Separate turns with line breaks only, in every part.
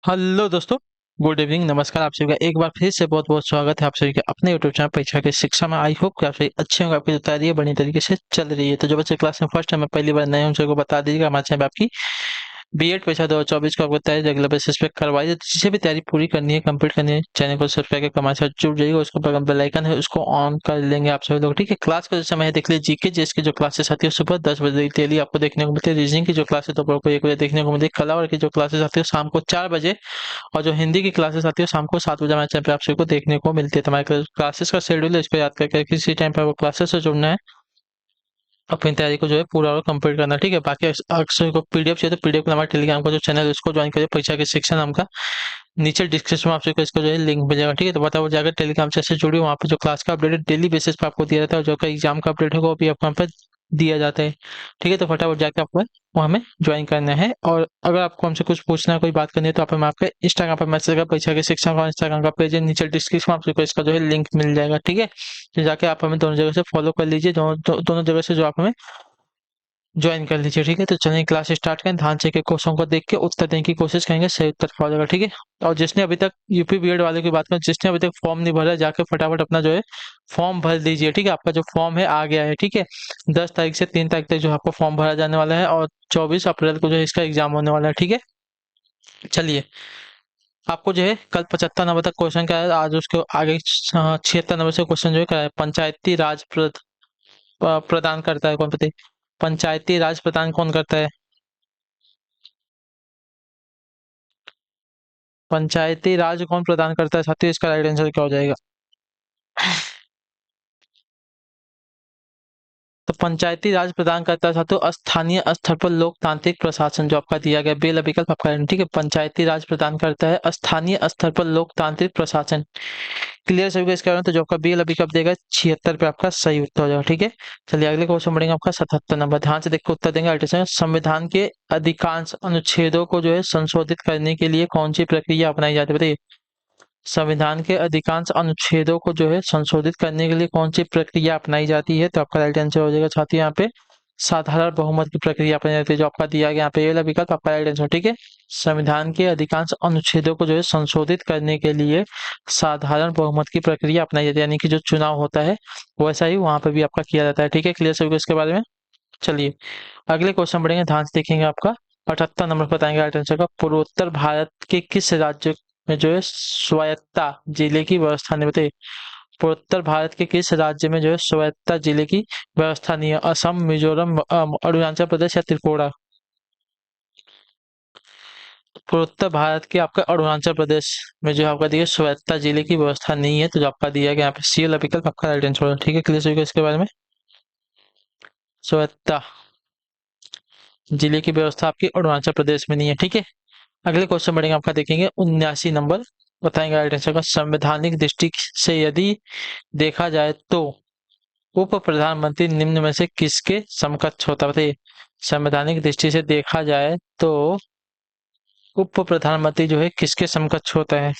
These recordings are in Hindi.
हेलो दोस्तों। गुड इवनिंग, नमस्कार। आप सभी का एक बार फिर से बहुत बहुत स्वागत है आप सभी के अपने यूट्यूब चैनल परीक्षा के शिक्षा में। आई होप कि आप सभी अच्छे होंगे, आपकी जो तैयारी है बढ़िया तरीके से चल रही है। तो जो बच्चे क्लास में फर्स्ट टाइम पहली बार नए हैं, उन सबको बता दीजिएगा हमारे चैनल पे आपकी बीएड परीक्षा 2024 को आपको तैयारी रेगुलर बेसिस पे करवाई है। तो जिसे भी तैयारी पूरी करनी है, कंप्लीट करनी है, चैनल को सब्सक्राइब करके हमारे साथ जुड़ जाइएगा। उसके ऊपर बेल आइकन है, उसको ऑन कर लेंगे आप सभी लोग। ठीक है, क्लास का जो समय है देख लीजिए। जीके जीएस की जो क्लासेस आती है सुबह 10 बजे डेली आपको देखने को मिलती है। रीजनिंग की जो क्लासेस दोपहर को 1 बजे देखने को मिलती है। कला की जो क्लासेस आती है शाम को 4 बजे, और जो हिंदी की क्लासेस आती है शाम को 7 बजे हमारे चैनल पे आप सभी को देखने को मिलती है। तो हमारे क्लासेस का शेड्यूल है, इसको याद करके किसी टाइम पे आपको क्लासेस से जुड़ना है, अपनी तैयारी को जो है पूरा और कंप्लीट करना है। ठीक है, बाकी अक्सर को पीडीएफ चाहिए तो पीडीएफ को हमारे टेलीग्राम का जो चैनल है उसको ज्वाइन करिए, परीक्षा के शिक्षा नाम का। नीचे डिस्क्रिप्शन में आप सबको इसका जो है लिंक मिल जाएगा। ठीक है, तो बताओ जाकर टेलीग्राम चैनल से जुड़िए, वहाँ पे जो क्लास का अपडेट डेली बेसिस पे आपको दिया जाता है, और जो का एग्जाम का अपडेट होगा वो भी आपको वहाँ पे दिया जाता है। ठीक है, तो फटाफट जाके आपको वहाँ में ज्वाइन करना है। और अगर आपको हमसे कुछ पूछना है, कोई बात करनी है, तो आप हमें आपके इंस्टाग्राम पर मैसेज कर, परीक्षा के शिक्षा का इंस्टाग्राम का पेज है, नीचे डिस्क्रिप्शन में आपको इसका जो है लिंक मिल जाएगा। ठीक है, तो जाके आप हमें दोनों जगह से फॉलो कर लीजिए, दोनों जगह से जो आप हमें ज्वाइन कर लीजिए। ठीक है, तो चलिए क्लास स्टार्ट करें। ध्यान से के क्वेश्चन को देख के उत्तर देने की कोशिश करेंगे, सही उत्तर पाया जाएगा। ठीक है, और जिसने अभी तक यूपी बीएड वाले की बात करें, जिसने अभी तक फॉर्म नहीं भरा है, जाके फटाफट अपना जो है फॉर्म भर दीजिए। ठीक है, आपका जो फॉर्म है आ गया है। ठीक है, 10 तारीख से 3 तारीख तक जो आपका फॉर्म भरा जाने वाला है, और 24 अप्रैल को जो है इसका एग्जाम होने वाला है। ठीक है, चलिए आपको जो है कल 75 नंबर तक क्वेश्चन का है, आज उसके आगे 76 नंबर से क्वेश्चन जो है कराया। पंचायती राज प्रदान करता है कौन, बताइए? पंचायती राज प्रदान कौन करता है? पंचायती राज कौन प्रदान करता है साथियों? इसका राइट आंसर क्या हो जाएगा? तो पंचायती राज प्रदान करता है साथियों स्थानीय स्तर पर लोकतांत्रिक प्रशासन, जो आपका दिया गया बेल विकल्प आपका। ठीक है, पंचायती राज प्रदान करता है स्थानीय स्तर पर लोकतांत्रिक प्रशासन। क्लियर सभी को इसके बारे में? तो जो आपका बेल विकल्प देगा 76 पे आपका सही उत्तर हो जाएगा। ठीक है, चलिए अगले क्वेश्चन बढ़ेंगे आपका 77 नंबर। ध्यान से देखकर उत्तर देंगे। अल्टेशन संविधान के अधिकांश अनुच्छेदों को जो है संशोधित करने के लिए कौन सी प्रक्रिया अपनाई जाती है? बताइए, संविधान के अधिकांश अनुच्छेदों को जो है संशोधित करने के लिए कौन सी प्रक्रिया अपनाई जाती है? तो आपका राइट आंसर हो जाएगा साथियों यहाँ पे साधारण बहुमत की प्रक्रिया अपनाई जाती है, जो आपका दिया गया यहाँ पे ये वाला विकल्प आपका राइट आंसर। ठीक है, संविधान के अधिकांश अनुच्छेदों को जो है संशोधित करने के लिए साधारण बहुमत की प्रक्रिया अपनाई जाती है, यानी कि जो चुनाव होता है वैसा ही वहां पर भी आपका किया जाता है। ठीक है, क्लियर सभी को इसके बारे में? चलिए अगले क्वेश्चन बढ़ेंगे, ध्यान से देखेंगे। आपका 78 नंबर बताएंगे राइट आंसर का। पूर्वोत्तर भारत के किस राज्य में जो है स्वायत्ता जिले की व्यवस्था नहीं? बताइए, पूर्वोत्तर भारत के किस राज्य में जो है स्वायत्ता जिले की व्यवस्था नहीं है? असम, मिजोरम, अरुणाचल प्रदेश या त्रिपुरा? पूर्वोत्तर भारत के आपका अरुणाचल प्रदेश में जो आपका दिया स्वायत्ता जिले की व्यवस्था नहीं है, तो जो आपका दिया गया यहाँ पे सी वाला विकल्प आपका राइट आंसर होगा। ठीक है, क्लियर होगा इसके बारे में? स्वायत्ता जिले की व्यवस्था आपकी अरुणाचल प्रदेश में नहीं है। ठीक है, अगले क्वेश्चन बढ़ेंगे आपका, देखेंगे 79 नंबर। बताएंगे राइट आंसर का। संवैधानिक दृष्टि से यदि देखा जाए तो उप प्रधानमंत्री निम्न में से किसके समकक्ष होता है? बताइए, संवैधानिक दृष्टि से देखा जाए तो उप प्रधानमंत्री जो है किसके समकक्ष होता है?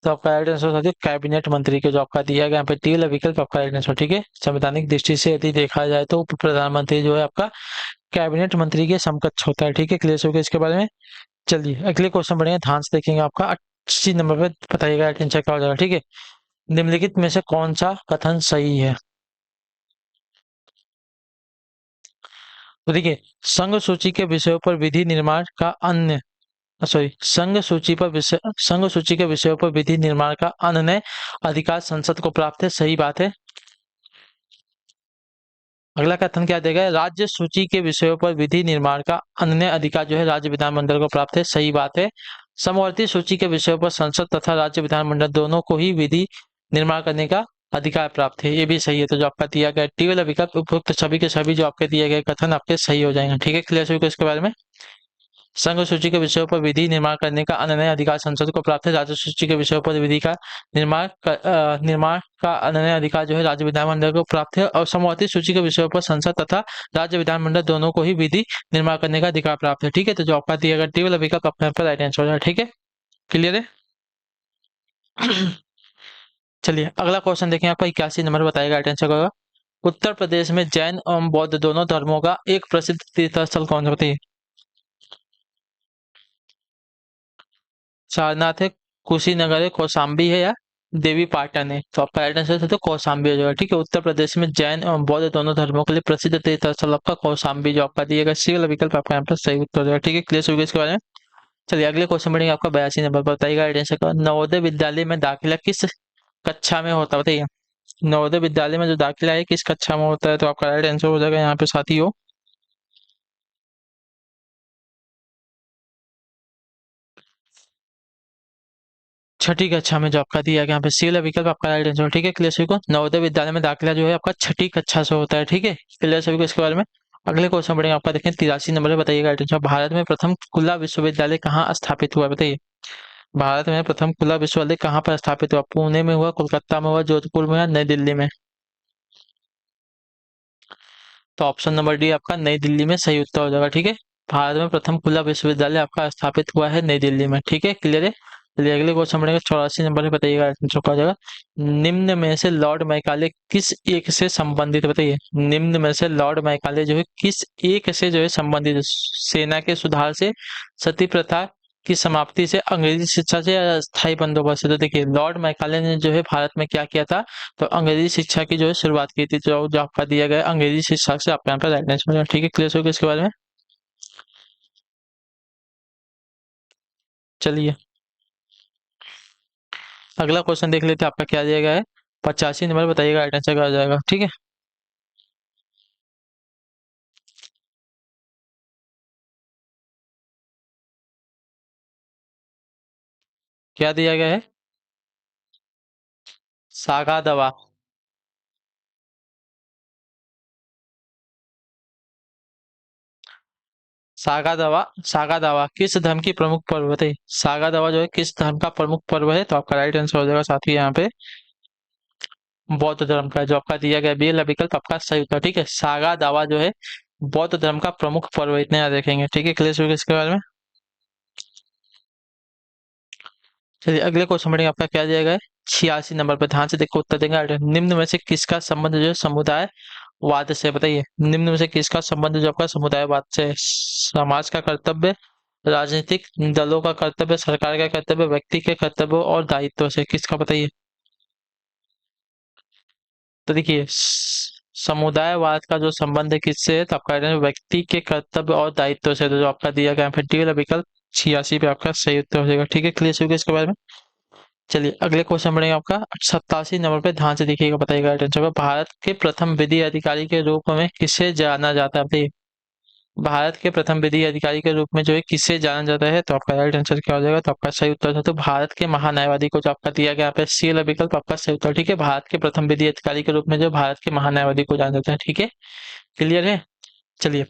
तो आपका राइट आंसर होता है कैबिनेट मंत्री के, जो आपका दिया गया यहाँ पे टी वाला विकल्प आपका राइट आंसर। ठीक है, संवैधानिक दृष्टि से यदि देखा जाए तो उप प्रधानमंत्री जो है आपका कैबिनेट मंत्री के समकक्ष होता है। ठीक है, क्लियर हो गया इसके बारे में? चलिए अगले क्वेश्चन बढ़ेंगे, ध्यान से देखेंगे। आपका 80 नंबर पे बताइएगा राइट आंसर क्या हो जाएगा। ठीक है, निम्नलिखित में से कौन सा कथन सही है? तो देखिए, संघ सूची के विषयों पर विधि निर्माण का अन्य सॉरी संघ सूची के विषयों पर विधि निर्माण का अन्य अधिकार संसद को प्राप्त है। सही बात है। अगला कथन क्या देगा? राज्य सूची के विषयों पर विधि निर्माण का अन्य अधिकार जो है राज्य विधानमंडल को प्राप्त है। सही बात है। समवर्ती सूची के विषयों पर संसद तथा राज्य विधानमंडल दोनों को ही विधि निर्माण करने का अधिकार प्राप्त है। ये भी सही है। तो जो आपका दिया गया टी वाला विकल्प उपयुक्त सभी के सभी जो आपके दिए गए कथन आपके सही हो जाएंगे। ठीक है, क्लियर सभी को इसके बारे में? संघ सूची के विषयों पर विधि निर्माण करने का अनन्य अधिकार संसद को प्राप्त है। राज्य सूची के विषयों पर विधि का निर्माण का अनन्य अधिकार जो है राज्य विधानमंडल को प्राप्त है। और समवर्ती सूची के विषयों पर संसद तथा राज्य विधानमंडल दोनों को ही विधि निर्माण करने का अधिकार प्राप्त है। ठीक है, तो जो आपका दिया गया टी वाला विकल्प अपने पर राइट आंसर हो जाएगा। ठीक है, क्लियर है? चलिए अगला क्वेश्चन देखें। आपका 81 नंबर बताएगा राइट आंसर होगा। उत्तर प्रदेश में जैन एवं बौद्ध दोनों धर्मों का एक प्रसिद्ध तीर्थ स्थल कौन सा? बताइए। सारनाथ है, कुशीनगर है, कौशाम्बी है या देवी पाटन है। तो आपका राइट आंसर है तो कौशाम्बी हो जाएगा। ठीक है, उत्तर प्रदेश में जैन एवं बौद्ध दोनों धर्मों के लिए प्रसिद्ध तीर्थ स्थल आपका कौशाम्बी जो आपका दिएगा सी वाला विकल्प आपका यहाँ पर सही उत्तर हो जाएगा। ठीक है, क्लियर हो गया इसके बारे में। चलिए अगले क्वेश्चन बढ़ेंगे आपका 82 नंबर पर। बताइएगा राइट आंसर का। नवोदय विद्यालय में दाखिला किस कक्षा में होता है बताइए। नवोदय विद्यालय में जो दाखिला है किस कक्षा में होता है। तो आपका राइट आंसर हो जाएगा यहाँ पे साथियों छठी कक्षा में जो आपका दिया गया यहाँ पे सी वाला विकल्प आपका राइट आंसर। ठीक है, क्लियर सभी को। नवोदय विद्यालय में दाखिला जो है आपका छठी कक्षा से होता है। ठीक है, क्लियर सभी को इसके बारे में। अगले क्वेश्चन बढ़ेंगे आपका देखें 83 नंबर पे। बताइएगा राइट आंसर। भारत में प्रथम खुला विश्वविद्यालय कहाँ स्थापित हुआ बताइए। भारत में प्रथम खुला विश्वविद्यालय कहाँ पर स्थापित हुआ। पुणे में हुआ, कोलकाता में हुआ, जोधपुर में या नई दिल्ली में। तो ऑप्शन नंबर डी आपका नई दिल्ली में सही उत्तर हो जाएगा। ठीक है, भारत में प्रथम खुला विश्वविद्यालय आपका स्थापित हुआ है नई दिल्ली में। ठीक है, क्लियर है। चलिए अगले क्वेश्चन बढ़ेगा 84 नंबर पे। बताइएगा आंसर क्या हो जाएगा। निम्न में से लॉर्ड मैकाले किस एक से संबंधित बताइए। निम्न में से लॉर्ड मैकाले जो है किस एक से जो है संबंधित है? सेना के सुधार से, सती प्रथा की समाप्ति से, अंग्रेजी शिक्षा से या स्थायी बंदोबस्त से। तो देखिए लॉर्ड मैकाले ने जो है भारत में क्या किया था, तो अंग्रेजी शिक्षा की जो है शुरुआत की थी। जो आपका दिया गया है, अंग्रेजी शिक्षा से आपका यहाँ पर राइट आंसर। ठीक है, क्लियर हो गया इसके बारे में। चलिए अगला क्वेश्चन देख लेते हैं आपका क्या दिया गया है। 85 नंबर बताइएगा राइट आंसर क्या हो जाएगा। ठीक है, क्या दिया गया है। सागा दवा। सागा दवा किस धर्म की प्रमुख पर्व बताइए। सागा दवा जो है किस धर्म का प्रमुख पर्व है। तो आपका राइट आंसर हो जाएगा साथ ही यहाँ पे बौद्ध धर्म का। जो आपका दिया गया बी वाला विकल्प आपका सही उत्तर। ठीक है, सागा दावा जो है बौद्ध धर्म का प्रमुख पर्व है, इतने याद रखेंगे। ठीक है, क्लियर हो गया इसके बारे में। चलिए अगले क्वेश्चन बढ़ेंगे आपका क्या दिया गया है। 86 नंबर पर ध्यान से देखो उत्तर देंगे। निम्न में से किसका संबंध जो है समुदाय वाद से बताइए। निम्न में से किसका संबंध जो आपका समुदायवाद से है? समाज का कर्तव्य, राजनीतिक दलों का कर्तव्य, सरकार का कर्तव्य, व्यक्ति के कर्तव्य और दायित्व से, किसका बताइए। तो देखिए समुदायवाद का जो संबंध है किससे है। तो आपका व्यक्ति के कर्तव्य और दायित्व से। तो जो आपका दिया गया फिर डी वाला विकल्प 86 पे आपका सही उत्तर हो जाएगा। ठीक है, क्लियर हो गया इसके बारे में। चलिए अगले क्वेश्चन बढ़ेगा आपका 87 नंबर पे। ध्यान से देखिएगा बताइएगा राइट आंसर। भारत के प्रथम विधि अधिकारी के रूप में किसे जाना जाता है बताइए। भारत के प्रथम विधि अधिकारी के रूप में जो है किसे जाना जाता है। तो आपका राइट आंसर क्या हो जाएगा। तो आपका सही उत्तर है तो भारत के महान्यायवादी को जो आपका दिया गया यहाँ पे सी वाला विकल्प आपका सही उत्तर। ठीक है, भारत के प्रथम विधि अधिकारी के रूप में जो भारत के महान्यायवादी को जाना जाता है। ठीक है, क्लियर है। चलिए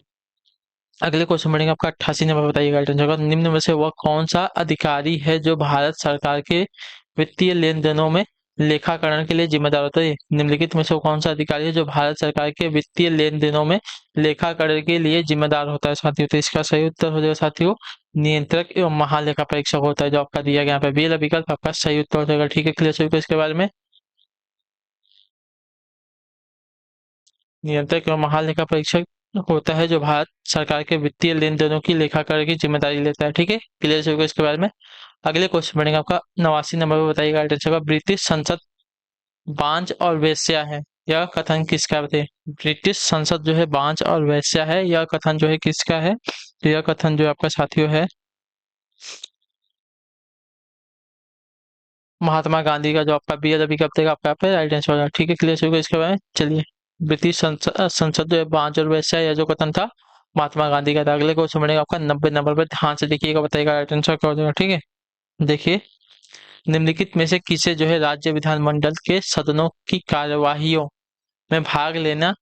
अगले क्वेश्चन बढ़ेंगे आपका 88 नंबर। बताइएगा राइट आंसर का। निम्न में से वह कौन सा अधिकारी है जो भारत सरकार के वित्तीय लेन देनों में लेखाकरण के लिए जिम्मेदार होता है। निम्नलिखित में से वो कौन सा अधिकारी है जो भारत सरकार के वित्तीय लेन देनों में लेखाकरण के लिए जिम्मेदार होता है साथियों। तो इसका सही उत्तर हो जाएगा साथियों नियंत्रक एवं महालेखा परीक्षक होता है। जो आपका दिया गया यहाँ पे बी वाला विकल्प आपका सही उत्तर हो जाएगा। ठीक है, क्लियर सभी को इसके बारे में। नियंत्रक एवं महालेखा परीक्षक होता है जो भारत सरकार के वित्तीय लेन देनों की लेखाकरण की जिम्मेदारी लेता है। ठीक है, क्लियर सभी को इसके बारे में। अगले क्वेश्चन बढ़ेगा आपका 89 नंबर पर। बताइएगा राइट आंसर का। ब्रिटिश संसद बांझ और वेश्या है, यह कथन किसका है बताइए। ब्रिटिश संसद जो है बांझ और वेश्या है, यह कथन जो है किसका है। तो यह कथन जो आपका साथियों है महात्मा गांधी का। जो आपका बी अभी कब तक आपका यहाँ पे राइट आंसर होगा। ठीक है, क्लियर होगा इसके बारे में। चलिए ब्रिटिश संसद संसद जो है बांझ और वेश्या, यह जो कथन था महात्मा गांधी का था। अगले क्वेश्चन बढ़ेगा आपका 90 नंबर पर। ध्यान से देखिएगा बताइएगा राइट आंसर क्या हो जाएगा। ठीक है, देखिए निम्नलिखित में से किसे जो है राज्य विधानमंडल के सदनों की कार्यवाहियों में भाग लेना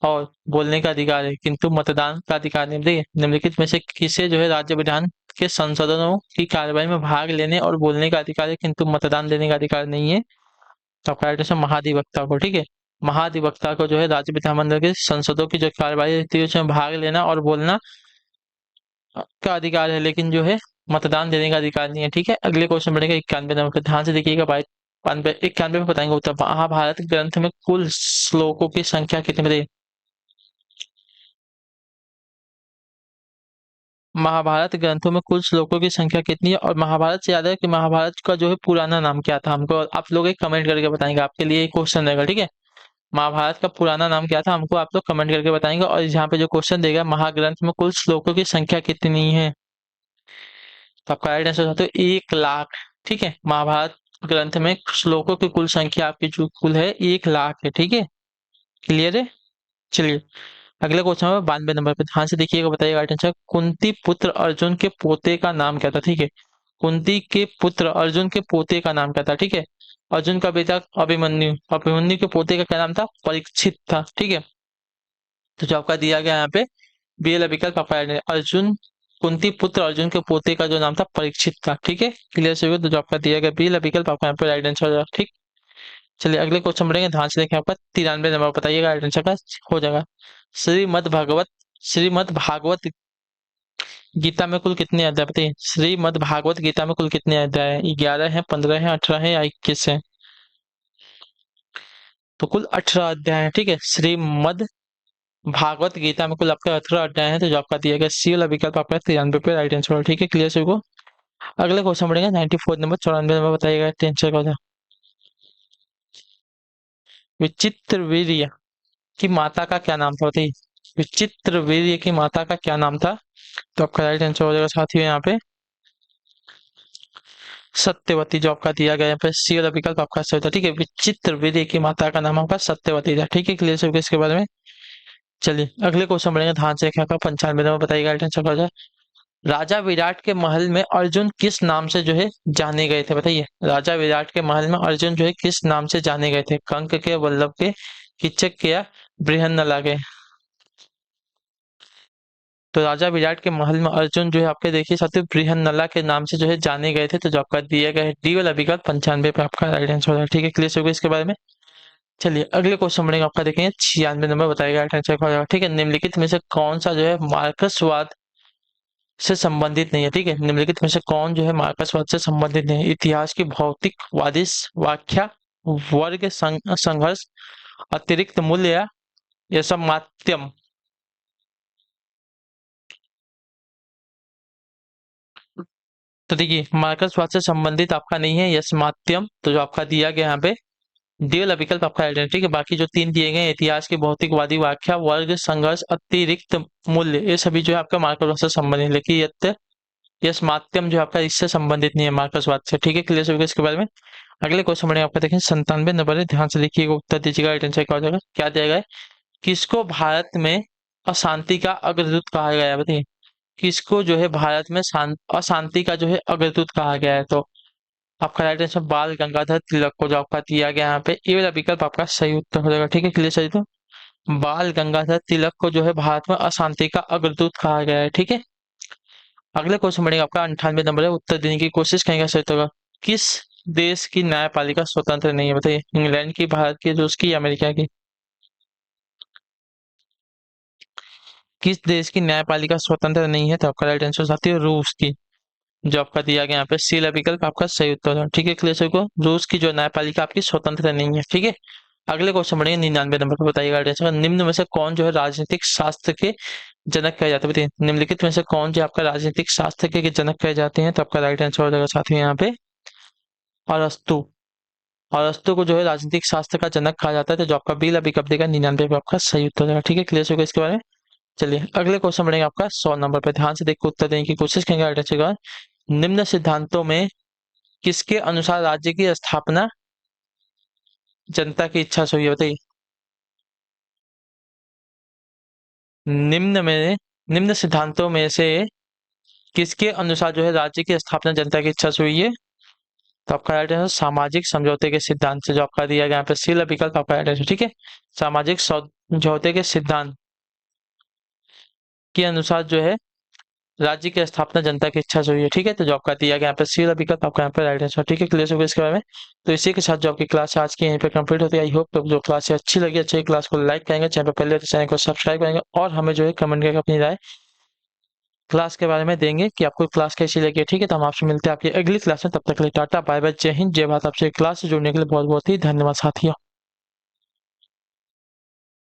और बोलने का अधिकार है किंतु मतदान का अधिकार नहीं। देखिए निम्नलिखित में से किसे जो है राज्य विधान के संसदों की कार्यवाही में भाग लेने और बोलने का अधिकार है किंतु मतदान देने का अधिकार नहीं है। तो आपका राइट आंसर महाधिवक्ता को। ठीक है, महाधिवक्ता को जो है राज्य विधानमंडल के संसदों की जो कार्यवाही रहती है उसमें भाग लेना और बोलना का अधिकार है, लेकिन जो है मतदान देने का अधिकार नहीं है। ठीक है, अगले क्वेश्चन बढ़ेगा 91 नंबर पर। ध्यान से देखिएगा भाई। 91 में बताएंगे उत्तर। महाभारत ग्रंथ में कुल श्लोकों की संख्या कितनी बताइए। महाभारत ग्रंथों में कुल श्लोकों की संख्या कितनी है? और महाभारत से याद है कि महाभारत का जो है पुराना नाम क्या था? हमको आप लोग एक कमेंट करके बताएंगे, आपके लिए एक क्वेश्चन रहेगा, ठीक है। महाभारत का पुराना नाम क्या था, हमको आप लोग कमेंट करके बताएंगे। और यहाँ पे जो क्वेश्चन देगा, महाग्रंथ में कुल श्लोकों की संख्या कितनी है, तो आपका राइट आंसर होता है 1 लाख। ठीक है, महाभारत ग्रंथ में श्लोकों की कुल संख्या आपकी जो कुल है 1 लाख है। ठीक है, क्लियर है। चलिए अगले क्वेश्चन है 92 नंबर पे, ध्यान से देखिएगा, बताइएगा राइट आंसर। कुंती पुत्र अर्जुन के पोते का नाम क्या था? ठीक है, कुंती के पुत्र अर्जुन के पोते का नाम क्या था? ठीक है, अर्जुन का बेटा अभिमन्यु, अभिमन्यु के पोते का क्या नाम था? परीक्षित था। ठीक है, तो जो आपका दिया गया यहाँ पे बी वाला विकल्प आपका अर्जुन, कुंती पुत्र अर्जुन के पोते का जो नाम था परीक्षित था। ठीक है, क्लियर से हुआ, तो जो आपका दिया गया बी वाला विकल्प आपका यहाँ पे राइट आंसर हो जाएगा। ठीक, चलिए अगले क्वेश्चन बढ़ेंगे, ध्यान से देखें, आपका 93 नंबर बताइएगा राइट आंसर का हो जाएगा। श्रीमद् भागवत गीता में कुल कितने अध्याय बताइए? श्रीमद् भागवत गीता में कुल कितने अध्याय है? 11 है, 15 है, 18 है या 21 है? तो कुल 18 अध्याय है। ठीक है, श्रीमद् भागवत गीता में कुल आपका 18 अध्याय है, तो जो आपका दिया गया सी वाला विकल्प आपका 93 पे राइट आंसर। ठीक है, क्लियर सबको। अगले क्वेश्चन बढ़ेंगे 94 नंबर, 94 नंबर बताइएगा आंसर का। विचित्र वीर्य की माता का क्या नाम था बताइए? विचित्र वीर्य की माता का क्या नाम था? तो आपका राइट आंसर हो जाएगा साथियों यहाँ पे सत्यवती, जो आपका दिया गया यहाँ पे सी वाला विकल्प आपका सही था। ठीक है, विचित्र वीर्य की माता का नाम आपका सत्यवती था। ठीक है, क्लियर सबको इसके बारे में। चलिए अगले क्वेश्चन बढ़ेंगे, ध्यान से देखिए, आपका 95 नंबर बताइएगा राइट आंसर का। राजा विराट के महल में अर्जुन किस नाम से जो है जाने गए थे बताइए? राजा विराट के महल में अर्जुन जो है किस नाम से जाने गए थे? कंक के, वल्लभ के, किचक के या बृहन्नला के? तो राजा विराट के महल में अर्जुन जो है आपके देखिए साथियों बृहन्नला के नाम से जो है जाने गए थे, तो जो आपका दिया गया है डी वाला विकल्प 95 पे आपका राइट आंसर हो जाएगा। ठीक है, क्लियर होगा इसके बारे में। चलिए अगले क्वेश्चन बढ़ेंगे, आपका देखेंगे 96 नंबर बताएगा राइट आंसर हो जाएगा। ठीक है, निम्नलिखित में से कौन सा जो है मार्क्सवाद से संबंधित नहीं है? ठीक है, निम्नलिखित में से कौन जो है मार्क्सवाद से संबंधित नहीं है? इतिहास की भौतिकवादी व्याख्या, वर्ग संघर्ष, अतिरिक्त मूल्य या यह सब माध्यम? तो देखिए मार्क्सवाद से संबंधित आपका नहीं है यस माध्यम, तो जो आपका दिया गया यहाँ पे डी वाला विकल्प आपका है। ठीक है, बाकी जो तीन दिए गए इतिहास की भौतिकवादी व्याख्या, वर्ग संघर्ष, अतिरिक्त मूल्य, ये सभी जो है आपका मार्क्सवाद से संबंधित, लेकिन यस माध्यम जो आपका इससे संबंधित नहीं है मार्क्सवाद से। ठीक है, क्लियर होगा इसके बारे में। अगले क्वेश्चन बढ़े आपका देखें 97 नंबर है, ध्यान से देखिएगा, उत्तर दीजिएगा राइट आंसर क्या हो जाएगा। क्या दिया गया है? किसको भारत में अशांति का अग्रदूत कहा गया है बताइए? किसको जो है भारत में अशांति का जो है अग्रदूत कहा गया है? तो आपका राइट आंसर बाल गंगाधर तिलक को जो आपका दिया गया यहाँ पे ए वाला विकल्प आपका सही उत्तर हो जाएगा। ठीक है, क्लियर सही, तो बाल गंगाधर तिलक को जो है भारत में अशांति का अग्रदूत कहा गया है। ठीक है, अगले क्वेश्चन बढ़ेगा आपका 98 नंबर है, उत्तर देने की कोशिश करेंगे सही होगा। किस देश की न्यायपालिका स्वतंत्र नहीं है बताइए? इंग्लैंड की, भारत की, रूस की, अमेरिका की? किस देश की न्यायपालिका स्वतंत्र नहीं है? तो आपका राइट आंसर आती है रूस की, जो आपका दिया गया यहाँ पे सी विकल्प आपका सही उत्तर है। ठीक है, क्लियर सभी को, रूस की जो न्यायपालिका आपकी स्वतंत्र नहीं है। ठीक है, अगले क्वेश्चन बढ़ेंगे 99 नंबर पर, बताइएगा राइट आंसर। निम्न में से कौन जो है राजनीतिक शास्त्र के जनक कहे जाते हैं बताइए? निम्नलिखित में से कौन जो आपका राजनीतिक शास्त्र के जनक कहे जाते हैं? तो आपका राइट आंसर हो जाएगा साथियों यहाँ पे अरस्तु। अरस्तु को जो है राजनीतिक शास्त्र का जनक कहा जाता है, तो जो आपका बी विकल्प देगा 99 पे आपका सही उत्तर होगा। ठीक है, क्लियर होगा इसके बारे में। चलिए अगले क्वेश्चन बढ़ेंगे आपका 100 नंबर पे, ध्यान से देखकर उत्तर देने की कोशिश करेंगे राइट आंसर का। निम्न सिद्धांतों में किसके अनुसार राज्य की स्थापना जनता की इच्छा से हुई है बताइए? निम्न में निम्न सिद्धांतों में से किसके अनुसार जो है राज्य की स्थापना जनता की इच्छा से हुई है? तो आपका राइट आंसर सामाजिक समझौते के सिद्धांत से, जो आपका दिया गया यहाँ पे सी विकल्प आपका राइट आंसर। ठीक है, सामाजिक समझौते के सिद्धांत के अनुसार जो है राज्य की स्थापना जनता की इच्छा से हुई है। ठीक है, तो जो आपका दिया गया यहाँ पे सी विकल्प आपका यहाँ पे राइट आंसर। ठीक है, क्लियर हो गया इसके बारे में। तो इसी के साथ जो आपकी क्लास आज की यहीं पे कंप्लीट होती है। आई होप जो क्लास अच्छी लगी, अच्छी क्लास को लाइक करेंगे, चैनल पर पहले तो चैनल को सब्सक्राइब करेंगे और हमें जो है कमेंट करके अपनी राय क्लास के बारे में देंगे कि आपको क्लास कैसी लगी। ठीक है, तो हम आपसे मिलते हैं आपकी अगली क्लास में, तब तक के लिए टाटा बाय बाय, जय हिंद, जय भारत। आपसे क्लास से जुड़ने के लिए बहुत बहुत ही धन्यवाद साथियों।